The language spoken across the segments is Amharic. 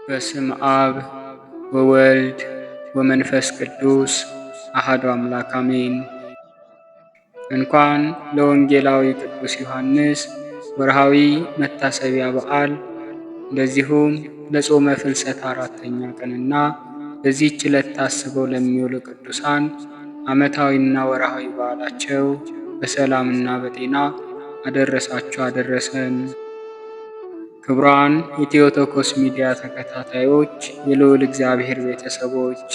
በስም አብ ወወልድ ወመንፈስ ቅዱስ አሐዱ አምላክ አሜን። እንኳን ለወንጌላዊ ቅዱስ ዮሐንስ ወርሃዊ መታሰቢያ በዓል እንደዚሁም ለጾመ ፍልሰታ አራተኛ ቀንና በዚህች ዕለት ታስበው ለሚውሉ ቅዱሳን ዓመታዊና ወርሃዊ በዓላቸው በሰላምና በጤና አደረሳችሁ አደረሰን። ክቡራን የቴዎቶኮስ ሚዲያ ተከታታዮች፣ የልዑል እግዚአብሔር ቤተሰቦች፣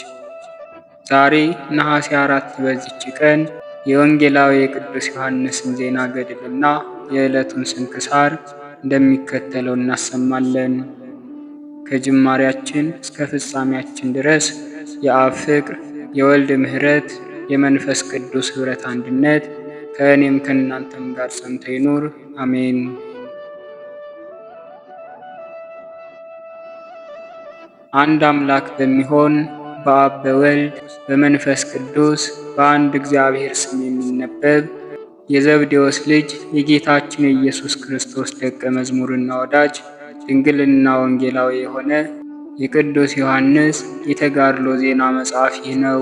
ዛሬ ነሐሴ 4 በዚች ቀን የወንጌላዊ የቅዱስ ዮሐንስን ዜና ገድልና የዕለቱን ስንክሳር እንደሚከተለው እናሰማለን። ከጅማሬያችን እስከ ፍጻሜያችን ድረስ የአብ ፍቅር፣ የወልድ ምሕረት፣ የመንፈስ ቅዱስ ኅብረት አንድነት ከእኔም ከእናንተም ጋር ጸንቶ ይኑር አሜን። አንድ አምላክ በሚሆን በአብ በወልድ በመንፈስ ቅዱስ በአንድ እግዚአብሔር ስም የሚነበብ የዘብዴዎስ ልጅ የጌታችን የኢየሱስ ክርስቶስ ደቀ መዝሙርና ወዳጅ ድንግልና ወንጌላዊ የሆነ የቅዱስ ዮሐንስ የተጋድሎ ዜና መጽሐፍ ይህ ነው።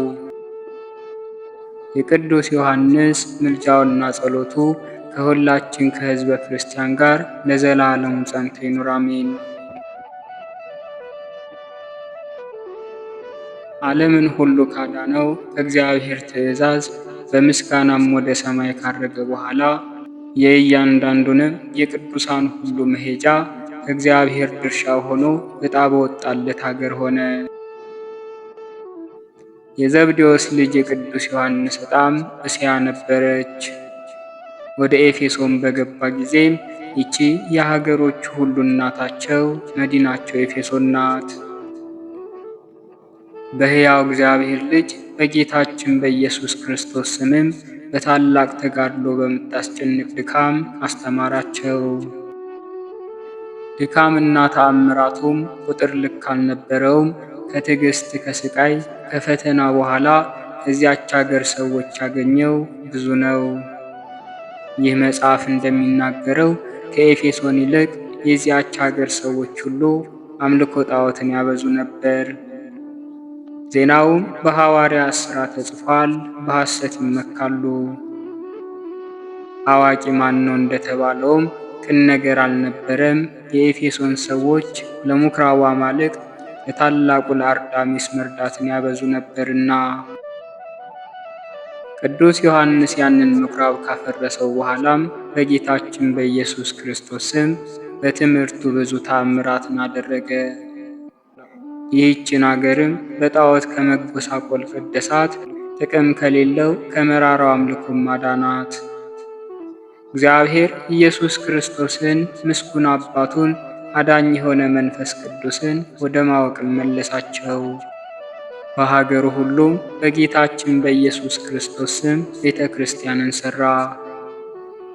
የቅዱስ ዮሐንስ ምልጃውና ጸሎቱ ከሁላችን ከሕዝበ ክርስቲያን ጋር ለዘላለሙ ጸንቶ ይኑር አሜን። ዓለምን ሁሉ ካዳነው ከእግዚአብሔር ትእዛዝ በምስጋናም ወደ ሰማይ ካረገ በኋላ የእያንዳንዱንም የቅዱሳን ሁሉ መሄጃ ከእግዚአብሔር ድርሻ ሆኖ ዕጣ በወጣለት ሀገር ሆነ። የዘብዴዎስ ልጅ የቅዱስ ዮሐንስ ዕጣም እስያ ነበረች። ወደ ኤፌሶን በገባ ጊዜም ይቺ የሀገሮቹ ሁሉ እናታቸው መዲናቸው ኤፌሶን ናት። በሕያው እግዚአብሔር ልጅ በጌታችን በኢየሱስ ክርስቶስ ስምም በታላቅ ተጋድሎ በምታስጨንቅ ድካም አስተማራቸው። ድካምና ተአምራቱም ቁጥር ልክ አልነበረውም። ከትዕግስት ከስቃይ ከፈተና በኋላ ከዚያች አገር ሰዎች ያገኘው ብዙ ነው። ይህ መጽሐፍ እንደሚናገረው ከኤፌሶን ይልቅ የዚያች አገር ሰዎች ሁሉ አምልኮ ጣዖትን ያበዙ ነበር። ዜናውም በሐዋርያት ሥራ ተጽፏል። በሐሰት ይመካሉ። አዋቂ ማን ነው እንደተባለውም ቅን ነገር አልነበረም። የኤፌሶን ሰዎች ለምኵራቡ አማልክት ለታላቁ ለአርዳሚስ መርዳትን ያበዙ ነበርና። ቅዱስ ዮሐንስ ያንን ምኵራብ ካፈረሰው በኋላም በጌታችን በኢየሱስ ክርስቶስ ስም በትምህርቱ ብዙ ተአምራትን አደረገ። ይህችን አገርም በጣዖት ከመጎሳቆል ቀደሳት፣ ጥቅም ከሌለው ከመራራው አምልኮም አዳናት። እግዚአብሔር ኢየሱስ ክርስቶስን ምስጉን አባቱን አዳኝ የሆነ መንፈስ ቅዱስን ወደ ማወቅ መለሳቸው። በሀገሩ ሁሉም በጌታችን በኢየሱስ ክርስቶስ ስም ቤተ ክርስቲያንን ሠራ።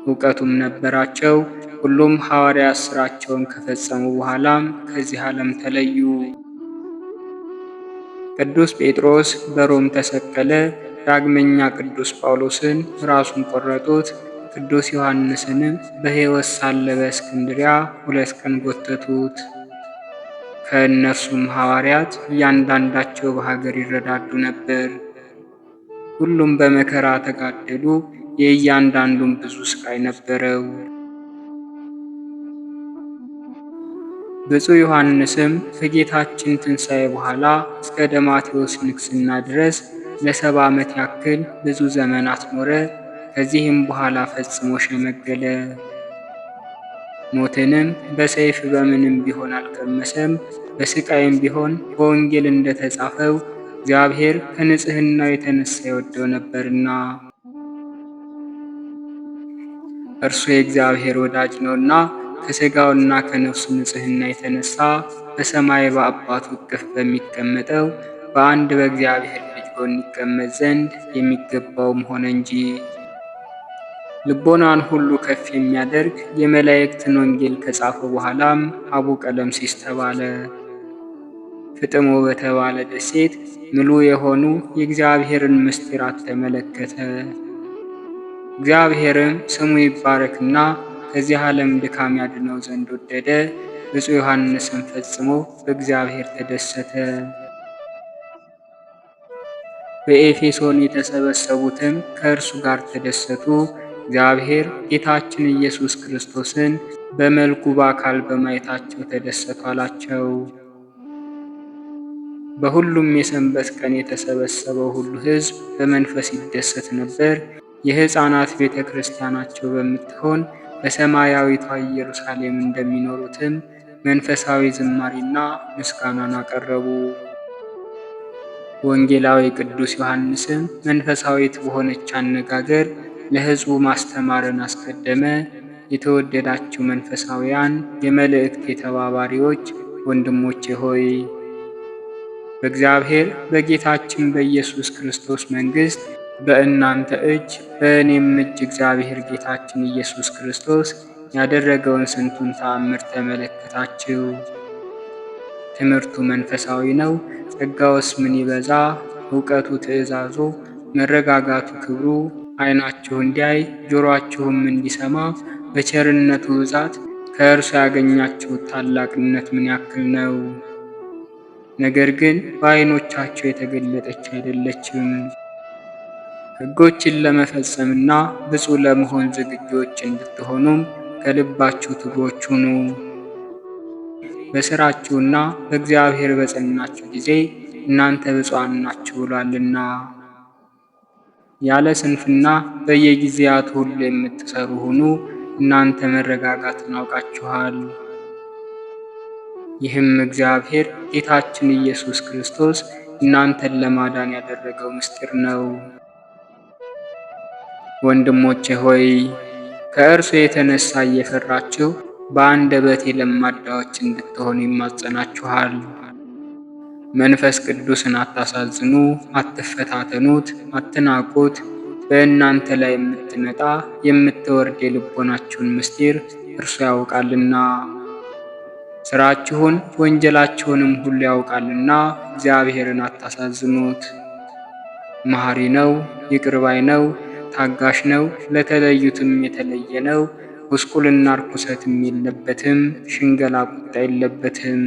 እውቀቱም ነበራቸው። ሁሉም ሐዋርያት ሥራቸውን ከፈጸሙ በኋላም ከዚህ ዓለም ተለዩ። ቅዱስ ጴጥሮስ በሮም ተሰቀለ። ዳግመኛ ቅዱስ ጳውሎስን ራሱን ቆረጡት። ቅዱስ ዮሐንስንም በሕይወት ሳለ በእስክንድርያ 2 ቀን ጎተቱት። ከእነርሱም ሐዋርያት እያንዳንዳቸው በሀገር ይረዳዱ ነበር። ሁሉም በመከራ ተጋደሉ። የእያንዳንዱም ብዙ ስቃይ ነበረው። ብፁዕ ዮሐንስም ከጌታችን ትንሣኤ በኋላ እስከ ደማቴዎስ ንግሥና ድረስ ለ70 ዓመት ያክል ብዙ ዘመናት ኖረ። ከዚህም በኋላ ፈጽሞ ሸመገለ። ሞትንም በሰይፍ በምንም ቢሆን አልቀመሰም። በስቃይም ቢሆን በወንጌል እንደተጻፈው እግዚአብሔር ከንጽሕናው የተነሳ ይወደው ነበርና እርሱ የእግዚአብሔር ወዳጅ ነውና ከሥጋውና ከነፍሱ ንጽሕና የተነሳ በሰማይ በአባቱ እቅፍ በሚቀመጠው በአንድ በእግዚአብሔር ልጅ ጎን ይቀመጥ ዘንድ የሚገባውም ሆነ እንጂ። ልቦናን ሁሉ ከፍ የሚያደርግ የመላእክትን ወንጌል ከጻፈ በኋላም አቡ ቀለምሲስ ተባለ። ፍጥሞ በተባለ ደሴት ምሉዕ የሆኑ የእግዚአብሔርን ምስጢራት ተመለከተ። እግዚአብሔርም ስሙ ይባረክና ከዚህ ዓለም ድካም ያድነው ዘንድ ወደደ። ብፁዕ ዮሐንስም ፈጽሞ በእግዚአብሔር ተደሰተ። በኤፌሶን የተሰበሰቡትም ከእርሱ ጋር ተደሰቱ። እግዚአብሔር ጌታችን ኢየሱስ ክርስቶስን በመልኩ በአካል በማየታቸው ተደሰቱ አላቸው። በሁሉም የሰንበት ቀን የተሰበሰበው ሁሉ ሕዝብ በመንፈስ ይደሰት ነበር። የሕፃናት ቤተ ክርስቲያናቸው በምትሆን በሰማያዊቷ ኢየሩሳሌም እንደሚኖሩትም መንፈሳዊ ዝማሬና ምስጋናን አቀረቡ። ወንጌላዊ ቅዱስ ዮሐንስም መንፈሳዊት በሆነች አነጋገር ለሕዝቡ ማስተማርን አስቀደመ። የተወደዳችሁ መንፈሳውያን የመልእክት ተባባሪዎች ወንድሞቼ ሆይ በእግዚአብሔር በጌታችን በኢየሱስ ክርስቶስ መንግሥት በእናንተ እጅ በእኔም እጅ እግዚአብሔር ጌታችን ኢየሱስ ክርስቶስ ያደረገውን ስንቱን ተአምር ተመለከታችሁ። ትምህርቱ መንፈሳዊ ነው። ጸጋውስ ምን ይበዛ! እውቀቱ፣ ትእዛዙ፣ መረጋጋቱ፣ ክብሩ ዓይናችሁ እንዲያይ ጆሮአችሁም እንዲሰማ በቸርነቱ ብዛት ከእርሱ ያገኛችሁት ታላቅነት ምን ያክል ነው! ነገር ግን በዓይኖቻቸው የተገለጠች አይደለችም። ሕጎችን ለመፈጸምና ብፁዕ ለመሆን ዝግጁዎች እንድትሆኑም ከልባችሁ ትጉዎች ሁኑ። በሥራችሁና በእግዚአብሔር በጸናችሁ ጊዜ እናንተ ብፁዓን ናችሁ ብሏልና። ያለ ስንፍና በየጊዜያቱ ሁሉ የምትሰሩ ሁኑ፣ እናንተ መረጋጋትን አውቃችኋል። ይህም እግዚአብሔር ጌታችን ኢየሱስ ክርስቶስ እናንተን ለማዳን ያደረገው ምስጢር ነው። ወንድሞቼ ሆይ ከእርሱ የተነሳ እየፈራችሁ በአንደበቴ ለማዳዎች እንድትሆኑ ይማጸናችኋል። መንፈስ ቅዱስን አታሳዝኑ፣ አትፈታተኑት፣ አትናቁት። በእናንተ ላይ የምትመጣ የምትወርድ የልቦናችሁን ምስጢር እርሱ ያውቃልና። ሥራችሁን ወንጀላችሁንም ሁሉ ያውቃልና እግዚአብሔርን አታሳዝኑት። መሐሪ ነው፣ ይቅር ባይ ነው፣ ታጋሽ ነው፣ ለተለዩትም የተለየ ነው። ጉስቁልና ርኩሰትም የለበትም፣ ሽንገላ ቁጣ የለበትም።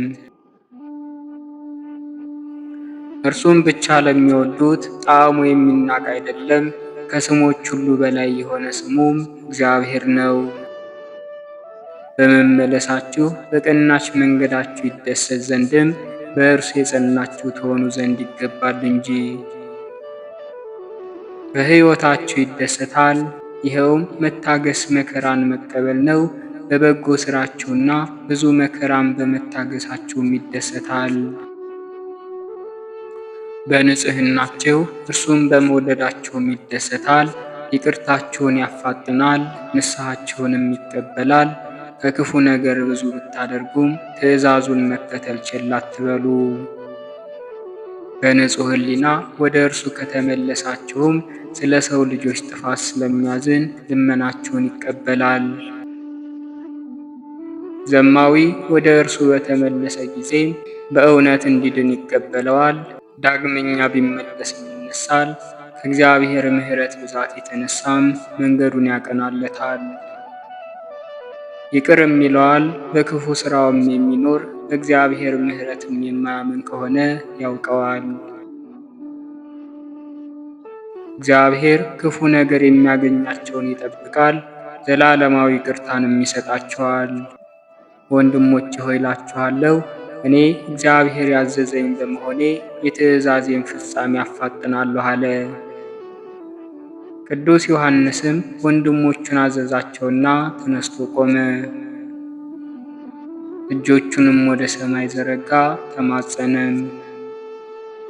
እርሱም ብቻ ለሚወዱት ጣዕሙ የሚናቅ አይደለም። ከስሞች ሁሉ በላይ የሆነ ስሙም እግዚአብሔር ነው። በመመለሳችሁ በቀናች መንገዳችሁ ይደሰት ዘንድም በእርሱ የጸናችሁ ትሆኑ ዘንድ ይገባል እንጂ። በሕይወታችሁ ይደሰታል። ይኸውም መታገስ መከራን መቀበል ነው። በበጎ ሥራችሁና ብዙ መከራን በመታገሳችሁም ይደሰታል። በንጽሕናችሁ እርሱም በመውደዳችሁም ይደሰታል። ይቅርታችሁን ያፋጥናል፣ ንስሐችሁንም ይቀበላል። ከክፉ ነገር ብዙ ብታደርጉም ትእዛዙን መከተል ችላ አትበሉ። በንጹሕ ሕሊና ወደ እርሱ ከተመለሳችሁም ስለ ሰው ልጆች ጥፋት ስለሚያዝን ልመናችሁን ይቀበላል። ዘማዊ ወደ እርሱ በተመለሰ ጊዜ በእውነት እንዲድን ይቀበለዋል። ዳግመኛ ቢመለስም ይነሳል። ከእግዚአብሔር ምሕረት ብዛት የተነሳም መንገዱን ያቀናለታል። ይቅርም ይለዋል። በክፉ ሥራውም የሚኖር በእግዚአብሔር ምሕረትም የማያምን ከሆነ ያውቀዋል። እግዚአብሔር ክፉ ነገር የሚያገኛቸውን ይጠብቃል፣ ዘላለማዊ ይቅርታንም ይሰጣቸዋል። ወንድሞቼ ሆይ እላችኋለሁ፣ እኔ እግዚአብሔር ያዘዘኝ በመሆኔ የትእዛዜን ፍጻሜ አፋጥናለሁ አለ። ቅዱስ ዮሐንስም ወንድሞቹን አዘዛቸውና ተነስቶ ቆመ። እጆቹንም ወደ ሰማይ ዘረጋ፣ ተማጸነም።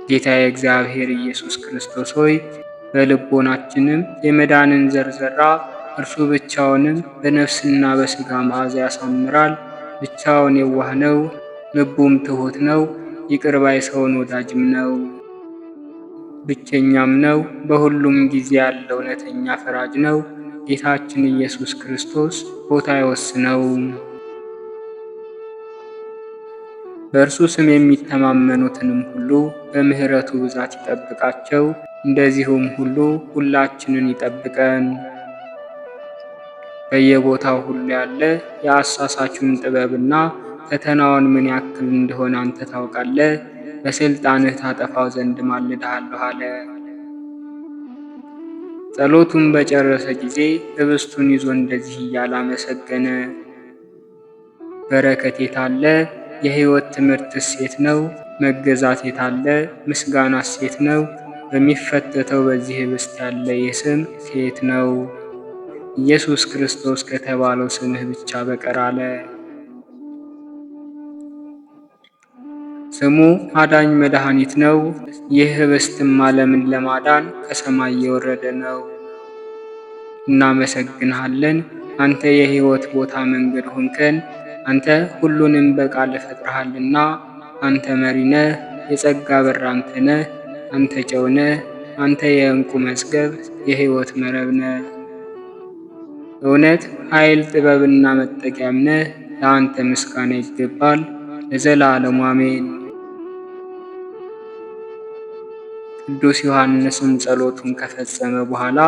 ጌታዬ እግዚአብሔር ኢየሱስ ክርስቶስ ሆይ በልቦናችንም የመዳንን ዘር ዘራ። እርሱ ብቻውንም በነፍስና በሥጋ መዓዛ ያሳምራል። ብቻውን የዋህ ነው፣ ልቡም ትሑት ነው። ይቅር ባይ ሰውን ወዳጅም ነው። ብቸኛም ነው። በሁሉም ጊዜ ያለ እውነተኛ ፈራጅ ነው። ጌታችን ኢየሱስ ክርስቶስ ቦታ አይወስነውም። በእርሱ ስም የሚተማመኑትንም ሁሉ በምሕረቱ ብዛት ይጠብቃቸው። እንደዚሁም ሁሉ ሁላችንን ይጠብቀን። በየቦታው ሁሉ ያለ የአሳሳቹን ጥበብና ፈተናውን ምን ያክል እንደሆነ አንተ ታውቃለህ። በስልጣንህ ታጠፋው ዘንድ ማልድሃለሁ አለ። ጸሎቱን በጨረሰ ጊዜ ኅብስቱን ይዞ እንደዚህ እያለ አመሰገነ። በረከት የታለ? የሕይወት ትምህርትስ የት ነው? መገዛት የታለ? ምስጋናስ የት ነው? በሚፈተተው በዚህ ኅብስት ያለ ይህ ስም ከየት ነው? ኢየሱስ ክርስቶስ ከተባለው ስምህ ብቻ በቀር አለ። ስሙ አዳኝ መድኃኒት ነው። ይህ ኅብስትም ዓለምን ለማዳን ከሰማይ የወረደ ነው። እናመሰግንሃለን። አንተ የሕይወት ቦታ መንገድ ሆንከን። አንተ ሁሉንም በቃል ፈጥረሃልና። አንተ መሪ ነህ፣ የጸጋ በር አንተ ነህ። አንተ ጨው ነህ፣ አንተ የዕንቁ መዝገብ፣ የሕይወት መረብ ነህ። እውነት ኃይል፣ ጥበብና መጠጊያም ነህ። ለአንተ ምስጋና ይገባል ለዘላለሙ አሜን። ቅዱስ ዮሐንስም ጸሎቱን ከፈጸመ በኋላ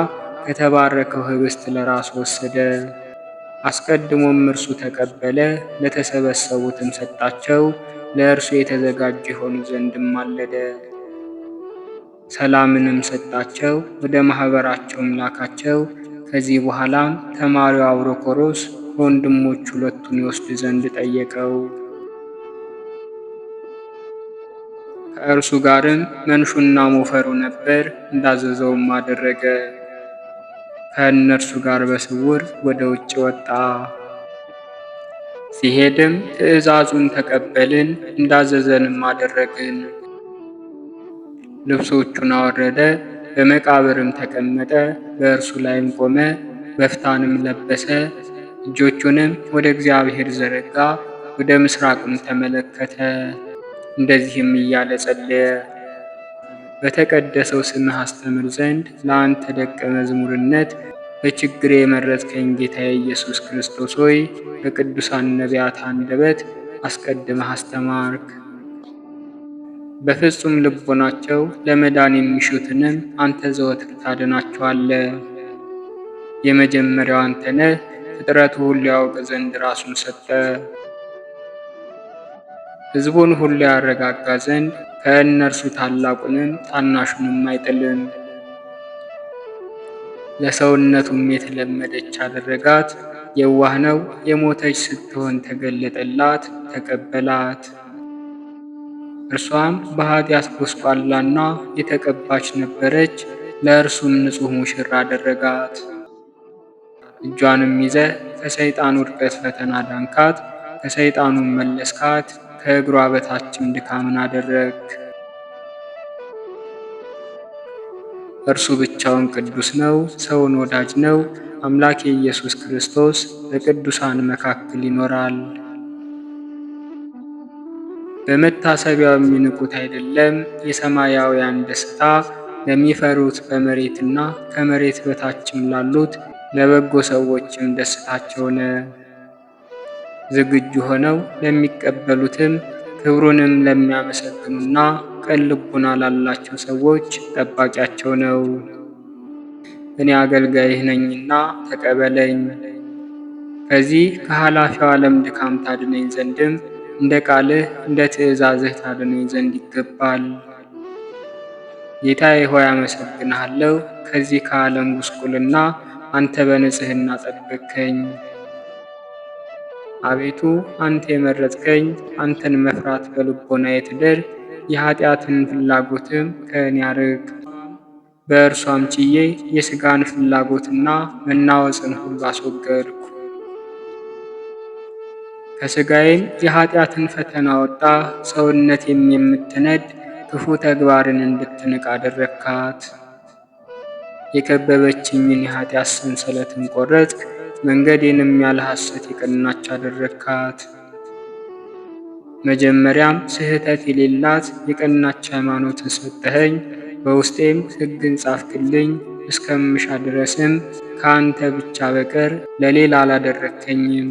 ከተባረከው ኅብስት ለራሱ ወሰደ። አስቀድሞም እርሱ ተቀበለ፣ ለተሰበሰቡትም ሰጣቸው። ለእርሱ የተዘጋጁ የሆኑ ዘንድም ማለደ። ሰላምንም ሰጣቸው፣ ወደ ማኅበራቸውም ላካቸው። ከዚህ በኋላም ተማሪው አብሮኮሮስ ከወንድሞቹ ሁለቱን ይወስድ ዘንድ ጠየቀው። ከእርሱ ጋርም መንሹና ሞፈሩ ነበር። እንዳዘዘውም አደረገ። ከእነርሱ ጋር በስውር ወደ ውጭ ወጣ። ሲሄድም ትእዛዙን ተቀበልን፣ እንዳዘዘንም አደረግን። ልብሶቹን አወረደ፣ በመቃብርም ተቀመጠ። በእርሱ ላይም ቆመ፣ በፍታንም ለበሰ። እጆቹንም ወደ እግዚአብሔር ዘረጋ፣ ወደ ምስራቅም ተመለከተ። እንደዚህም እያለ ጸለየ። በተቀደሰው ስምህ አስተምር ዘንድ ለአንተ ደቀ መዝሙርነት በችግሬ የመረጥከኝ ጌታዬ ኢየሱስ ክርስቶስ ሆይ በቅዱሳን ነቢያት አንደበት አስቀድመህ አስተማርክ። በፍጹም ልቦናቸው ለመዳን የሚሹትንም አንተ ዘወትር ታድናቸዋለህ። የመጀመሪያው አንተ ነህ። ፍጥረቱ ሁሉ ያውቅ ዘንድ ራሱን ሰጠ። ሕዝቡን ሁሉ ያረጋጋ ዘንድ ከእነርሱ ታላቁንም ታናሹንም አይጥልም። ለሰውነቱም የተለመደች አደረጋት። የዋህ ነው። የሞተች ስትሆን ተገለጠላት፣ ተቀበላት። እርሷም በኃጢአት ጎስቋላና የተቀባች ነበረች። ለእርሱም ንጹሕ ሙሽራ አደረጋት። እጇንም ይዘህ ከሰይጣን ውድቀት ፈተና ዳንካት፣ ከሰይጣኑም መለስካት። ከእግሯ በታችም ድካምን አደረግ። እርሱ ብቻውን ቅዱስ ነው፣ ሰውን ወዳጅ ነው። አምላክ ኢየሱስ ክርስቶስ በቅዱሳን መካከል ይኖራል። በመታሰቢያው የሚንቁት አይደለም። የሰማያውያን ደስታ ለሚፈሩት በመሬትና ከመሬት በታችም ላሉት ለበጎ ሰዎችም ደስታቸው ነው። ዝግጁ ሆነው ለሚቀበሉትም ክብሩንም ለሚያመሰግኑና ቅን ልቡና ላላቸው ሰዎች ጠባቂያቸው ነው። እኔ አገልጋይህ ነኝና ተቀበለኝ። ከዚህ ከኃላፊው ዓለም ድካም ታድነኝ ዘንድም እንደ ቃልህ እንደ ትእዛዝህ ታድነኝ ዘንድ ይገባል። ጌታዬ ሆይ አመሰግንሃለሁ። ከዚህ ከዓለም ጉስቁልና አንተ በንጽሕና ጠበቅከኝ። አቤቱ አንተ የመረጥከኝ፣ አንተን መፍራት በልቦናዬ ትደር። የኃጢአትን ፍላጎትም ከእኔ አርቅ። በእርሷም ችዬ የሥጋን ፍላጎትና መናወፅን ሁሉ አስወገድኩ። ከሥጋዬም የኃጢአትን ፈተና ወጣ። ሰውነቴም የምትነድ ክፉ ተግባርን እንድትንቅ አደረግካት። የከበበችኝን የኃጢአት ሰንሰለትን ቆረጥክ። መንገዴንም ያለ ሐሰት የቀናች አደረግካት። መጀመሪያም ስህተት የሌላት የቀናች ሃይማኖትን ሰጠኸኝ። በውስጤም ሕግን ጻፍክልኝ። እስከምሻ ድረስም ከአንተ ብቻ በቀር ለሌላ አላደረግከኝም።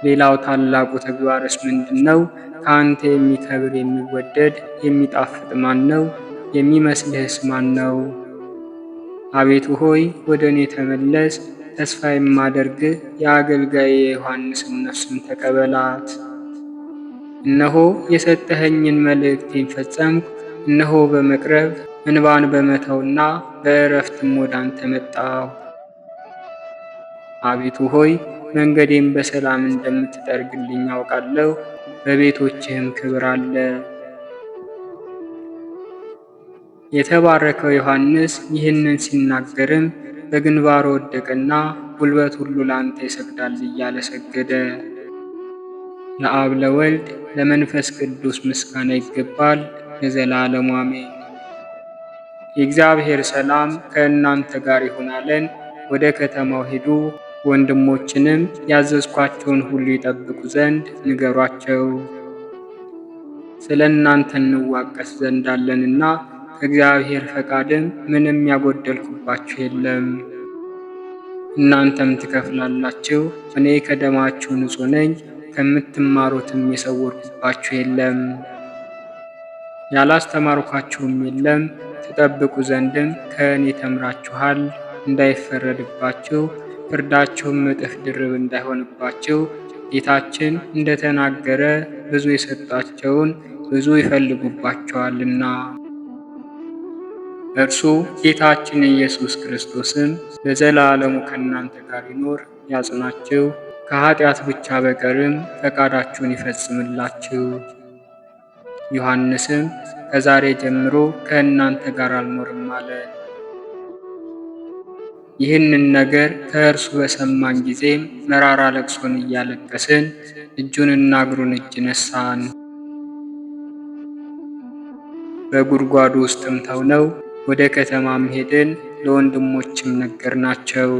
ሌላው ታላቁ ተግባርስ ምንድን ነው? ከአንተ የሚከብር የሚወደድ የሚጣፍጥ ማን ነው? የሚመስልህስ ማን ነው? አቤቱ ሆይ ወደ እኔ ተመለስ፣ ተስፋ የማደርግህ የአገልጋዬ የዮሐንስን ነፍሱን ተቀበላት። እነሆ የሰጠኸኝን መልእክቴን ፈጸምኩ። እነሆ በመቅረብ እንባን በመተውና በእረፍትም ወደ አንተ መጣሁ። አቤቱ ሆይ መንገዴን በሰላም እንደምትጠርግልኝ አውቃለሁ። በቤቶችህም ክብር አለ። የተባረከው ዮሐንስ ይህንን ሲናገርም በግንባሩ ወደቀና ጉልበት ሁሉ ለአንተ ይሰግዳል እያለ ሰገደ። ለአብ ለወልድ ለመንፈስ ቅዱስ ምስጋና ይገባል ለዘላለሙ አሜን። የእግዚአብሔር ሰላም ከእናንተ ጋር ይሁን አለን። ወደ ከተማው ሂዱ፣ ወንድሞችንም ያዘዝኳቸውን ሁሉ ይጠብቁ ዘንድ ንገሯቸው። ስለ እናንተ እንዋቀስ ዘንድ አለንና ከእግዚአብሔር ፈቃድም ምንም ያጎደልኩባችሁ የለም። እናንተም ትከፍላላችሁ። እኔ ከደማችሁ ንጹሕ ነኝ፣ ከምትማሩትም የሰወርኩባችሁ የለም። ያላስተማርኳችሁም የለም። ትጠብቁ ዘንድም ከእኔ ተምራችኋል። እንዳይፈረድባችሁ ፍርዳችሁም እጥፍ ድርብ እንዳይሆንባችሁ ጌታችን እንደተናገረ ብዙ የሰጣቸውን ብዙ ይፈልጉባቸዋልና። እርሱ ጌታችን ኢየሱስ ክርስቶስም ለዘላለሙ ከእናንተ ጋር ይኖር ያጽናችሁ፣ ከኃጢአት ብቻ በቀርም ፈቃዳችሁን ይፈጽምላችሁ። ዮሐንስም ከዛሬ ጀምሮ ከእናንተ ጋር አልኖርም አለ። ይህንን ነገር ከእርሱ በሰማን ጊዜም መራራ ለቅሶን እያለቀስን እጁንና እግሩን እጅ ነሳን። በጉድጓዱ ውስጥም ተውነው ወደ ከተማም ሄድን፣ ለወንድሞችም ነገርናቸው።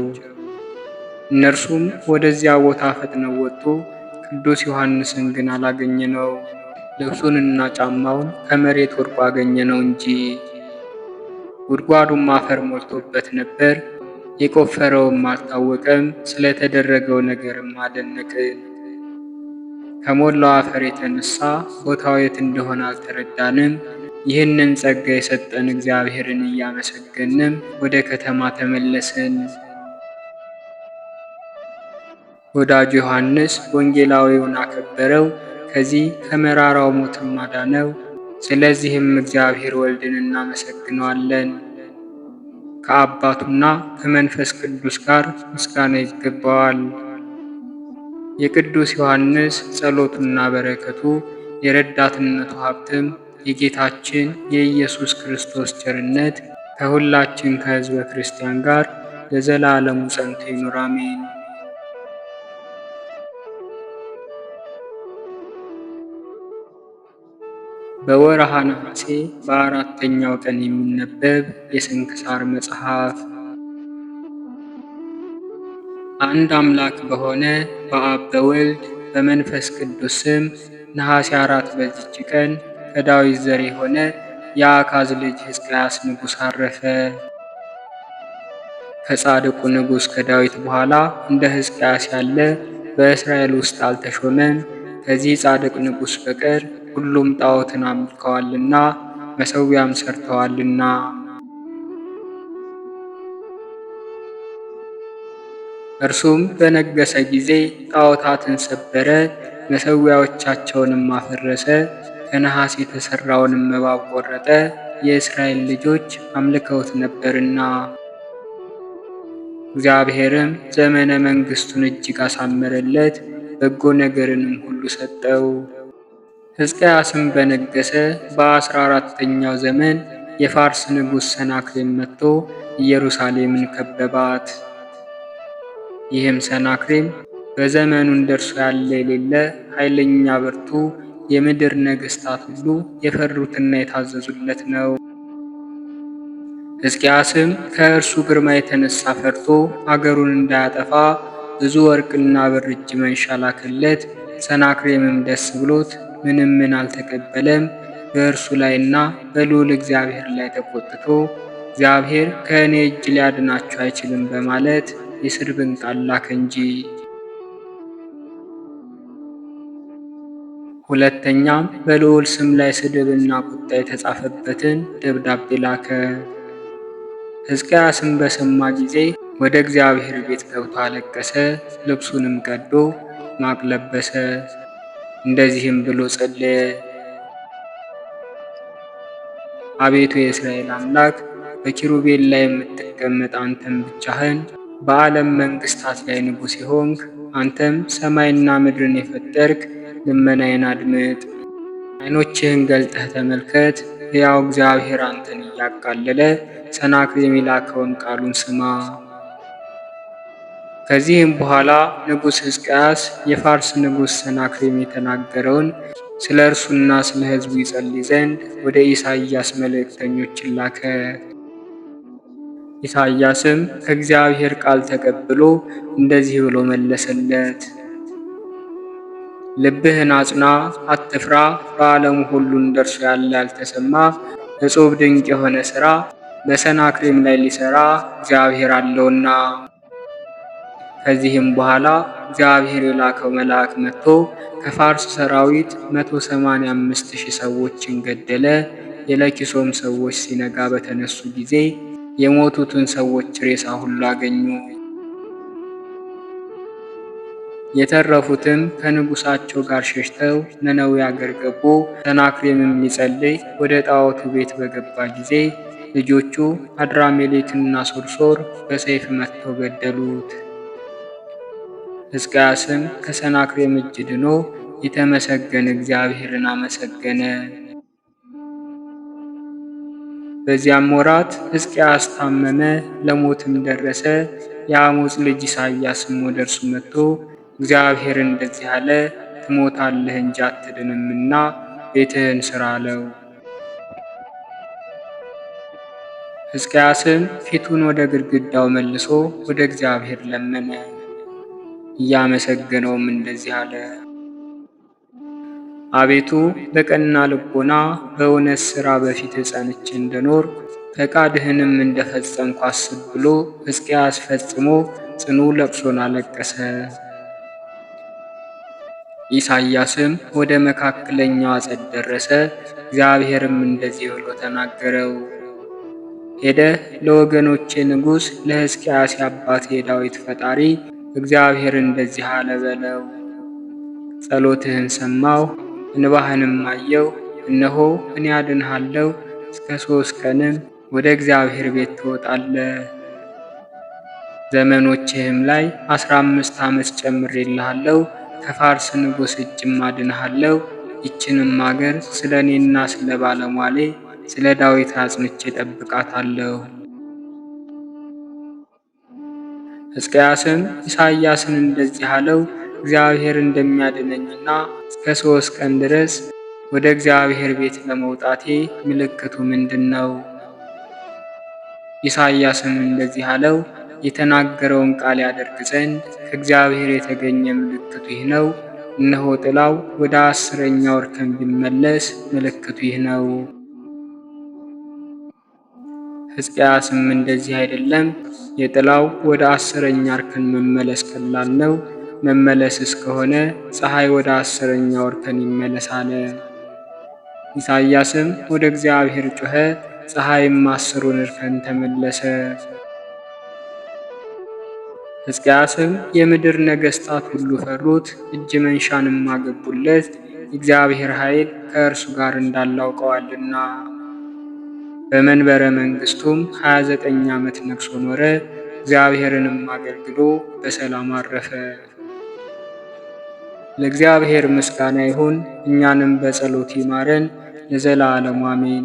እነርሱም ወደዚያ ቦታ ፈጥነው ወጡ። ቅዱስ ዮሐንስን ግን አላገኘነው። ልብሱንና ጫማውን ከመሬት ወድቆ አገኘነው እንጂ። ጉድጓዱም አፈር ሞልቶበት ነበር። የቆፈረውም አልታወቀም። ስለተደረገው ነገርም አደነቅን። ከሞላው አፈር የተነሳ ቦታው የት እንደሆነ አልተረዳንም። ይህንን ጸጋ የሰጠን እግዚአብሔርን እያመሰገንም ወደ ከተማ ተመለስን። ወዳጁ ዮሐንስ ወንጌላዊውን አከበረው፣ ከዚህ ከመራራው ሞትም አዳነው። ስለዚህም እግዚአብሔር ወልድን እናመሰግነዋለን። ከአባቱና ከመንፈስ ቅዱስ ጋር ምስጋና ይገባዋል። የቅዱስ ዮሐንስ ጸሎቱና በረከቱ የረዳትነቱ ሀብትም የጌታችን የኢየሱስ ክርስቶስ ቸርነት ከሁላችን ከሕዝበ ክርስቲያን ጋር ለዘላለሙ ጸንቶ ይኑር አሜን። በወርሃ ነሐሴ በአራተኛው ቀን የሚነበብ የስንክሳር መጽሐፍ። አንድ አምላክ በሆነ በአብ በወልድ በመንፈስ ቅዱስ ስም ነሐሴ 4 በዚች ቀን ከዳዊት ዘር የሆነ የአካዝ ልጅ ሕዝቅያስ ንጉሥ አረፈ። ከጻድቁ ንጉሥ ከዳዊት በኋላ እንደ ሕዝቅያስ ያለ በእስራኤል ውስጥ አልተሾመም። ከዚህ ጻድቅ ንጉሥ በቀር ሁሉም ጣዖትን አምልከዋልና መሠዊያም ሰርተዋልና። እርሱም በነገሰ ጊዜ ጣዖታትን ሰበረ፣ መሠዊያዎቻቸውንም አፈረሰ፣ ከነሐስ የተሠራውንም እባብ ቆረጠ። የእስራኤል ልጆች አምልከውት ነበርና። እግዚአብሔርም ዘመነ መንግሥቱን እጅግ አሳመረለት፣ በጎ ነገርንም ሁሉ ሰጠው። ሕዝቅያስም በነገሰ በ14ኛው ዘመን የፋርስ ንጉሥ ሰናክሬም መጥቶ ኢየሩሳሌምን ከበባት። ይህም ሰናክሬም በዘመኑ እንደርሱ ያለ የሌለ ኃይለኛ ብርቱ፣ የምድር ነገሥታት ሁሉ የፈሩትና የታዘዙለት ነው። ሕዝቅያስም ከእርሱ ግርማ የተነሳ ፈርቶ አገሩን እንዳያጠፋ ብዙ ወርቅና ብር እጅ መንሻ ላከለት። ሰናክሬምም ደስ ብሎት ምንም ምን አልተቀበለም። በእርሱ ላይና በልዑል እግዚአብሔር ላይ ተቆጥቶ እግዚአብሔር ከእኔ እጅ ሊያድናችሁ አይችልም በማለት የስድብን ቃል ላከ እንጂ። ሁለተኛም በልዑል ስም ላይ ስድብና ቁጣ የተጻፈበትን ደብዳቤ ላከ። ሕዝቅያስም በሰማ ጊዜ ወደ እግዚአብሔር ቤት ገብቶ አለቀሰ። ልብሱንም ቀዶ ማቅ ለበሰ። እንደዚህም ብሎ ጸለየ። አቤቱ የእስራኤል አምላክ በኪሩቤል ላይ የምትቀመጥ አንተም ብቻህን በዓለም መንግስታት ላይ ንጉሥ የሆንክ አንተም ሰማይና ምድርን የፈጠርክ ልመናዬን አድምጥ። ዓይኖችህን ገልጠህ ተመልከት። ሕያው እግዚአብሔር አንተን እያቃለለ ሰናክሬም የላከውን ቃሉን ስማ። ከዚህም በኋላ ንጉሥ ሕዝቅያስ የፋርስ ንጉሥ ሰናክሬም የተናገረውን ስለ እርሱና ስለ ሕዝቡ ይጸልይ ዘንድ ወደ ኢሳይያስ መልእክተኞችን ላከ። ኢሳይያስም ከእግዚአብሔር ቃል ተቀብሎ እንደዚህ ብሎ መለሰለት። ልብህን አጽና፣ አትፍራ። በዓለሙ ሁሉ እንደርሱ ያለ ያልተሰማ እጹብ ድንቅ የሆነ ሥራ በሰናክሬም ላይ ሊሠራ እግዚአብሔር አለውና። ከዚህም በኋላ እግዚአብሔር የላከው መልአክ መጥቶ ከፋርስ ሰራዊት 185,000 ሰዎችን ገደለ። የለኪሶም ሰዎች ሲነጋ በተነሱ ጊዜ የሞቱትን ሰዎች ሬሳ ሁሉ አገኙ። የተረፉትም ከንጉሳቸው ጋር ሸሽተው ነነዌ አገር ገቡ። ሰናክሬምም ሊጸልይ ወደ ጣዖቱ ቤት በገባ ጊዜ ልጆቹ አድራሜሌክና ሶርሶር በሰይፍ መትተው ገደሉት። ሕዝቅያስም ከሰናክሬም እጅ ድኖ የተመሰገነ እግዚአብሔርን አመሰገነ። በዚያም ወራት ሕዝቅያስ ታመመ፣ ለሞትም ደረሰ። የአሞጽ ልጅ ኢሳይያስም ወደ እርሱ መጥቶ እግዚአብሔር እንደዚህ አለ፣ ትሞታለህ እንጂ አትድንምና ቤትህን ሥራ አለው። ሕዝቅያስም ፊቱን ወደ ግድግዳው መልሶ ወደ እግዚአብሔር ለመነ። እያመሰገነውም እንደዚህ አለ። አቤቱ በቀና ልቦና በእውነት ሥራ በፊትህ ጸንቼ እንደኖርኩ ፈቃድህንም እንደፈጸምኩ አስብ ብሎ ሕዝቅያስ ፈጽሞ ጽኑ ለቅሶን አለቀሰ። ኢሳይያስም ወደ መካከለኛው አጸድ ደረሰ። እግዚአብሔርም እንደዚህ ብሎ ተናገረው። ሄደህ ለወገኖቼ ንጉሥ ለሕዝቅያስ የአባቴ የዳዊት ፈጣሪ እግዚአብሔር እንደዚህ አለ በለው። ጸሎትህን ሰማሁ፣ እንባህንም አየሁ። እነሆ እኔ አድንሃለሁ። እስከ 3 ቀንም ወደ እግዚአብሔር ቤት ትወጣለህ። ዘመኖችህም ላይ 15 ዓመት ጨምሬልሃለሁ። ከፋርስ ንጉሥ እጅም አድንሃለሁ። ይችንም አገር ስለ እኔና ስለ ባለሟሌ ስለ ዳዊት አጽንቼ ጠብቃታለሁ። ሕዝቅያስም ኢሳይያስን እንደዚህ አለው። እግዚአብሔር እንደሚያድነኝና እስከ 3 ቀን ድረስ ወደ እግዚአብሔር ቤት ለመውጣቴ ምልክቱ ምንድን ነው? ኢሳይያስም እንደዚህ አለው። የተናገረውን ቃል ያደርግ ዘንድ ከእግዚአብሔር የተገኘ ምልክቱ ይህ ነው። እነሆ ጥላው ወደ 10ኛው እርከን ቢመለስ ምልክቱ ይህ ነው። ሕዝቅያስም እንደዚህ አይደለም፣ የጥላው ወደ 10ኛ እርከን መመለስ ቀላል ነው። መመለስ እስከሆነ ፀሐይ ወደ 10ኛው እርከን ይመለስ አለ። ኢሳይያስም ወደ እግዚአብሔር ጮኸ፣ ፀሐይም 10ሩን እርከን ተመለሰ። ሕዝቅያስም የምድር ነገሥታት ሁሉ ፈሩት፣ እጅ መንሻንም አገቡለት። የእግዚአብሔር ኃይል ከእርሱ ጋር እንዳለ አውቀዋልና። በመንበረ መንግሥቱም 29 ዓመት ነግሶ ኖረ። እግዚአብሔርንም አገልግሎ በሰላም አረፈ። ለእግዚአብሔር ምስጋና ይሁን፣ እኛንም በጸሎት ይማረን ለዘላለሙ አሜን።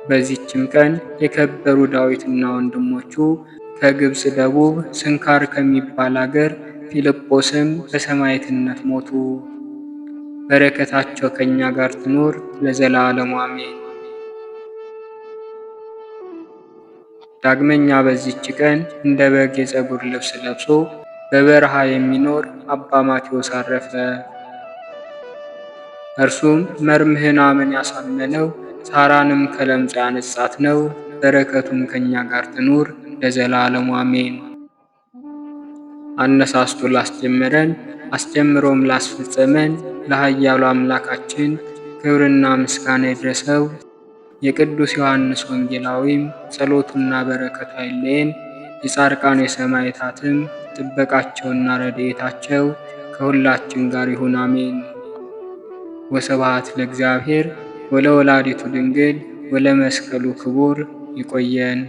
በዚህችም ቀን የከበሩ ዳዊትና ወንድሞቹ ከግብፅ ደቡብ ስንካር ከሚባል አገር ፊልጶስም በሰማዕትነት ሞቱ። በረከታቸው ከእኛ ጋር ትኖር ለዘላለሙ አሜን። ዳግመኛ በዚህች ቀን እንደ በግ የፀጉር ልብስ ለብሶ በበረሃ የሚኖር አባ ማቴዎስ አረፈ። እርሱም መርምህናምን ያሳመነው ሳራንም ከለምጽ ያነጻት ነው። በረከቱም ከእኛ ጋር ትኑር ለዘላለሙ አሜን። አነሳስቶ ላስጀመረን አስጀምሮም ላስፈጸመን ለኃያሉ አምላካችን ክብርና ምስጋና ይድረሰው የቅዱስ ዮሐንስ ወንጌላዊም ጸሎቱና በረከቱ አይለየን። የጻድቃን የሰማዕታትም ጥበቃቸውና ረድኤታቸው ከሁላችን ጋር ይሁን፣ አሜን። ወስብሐት ለእግዚአብሔር ወለወላዲቱ ድንግል ወለመስቀሉ ክቡር። ይቆየን።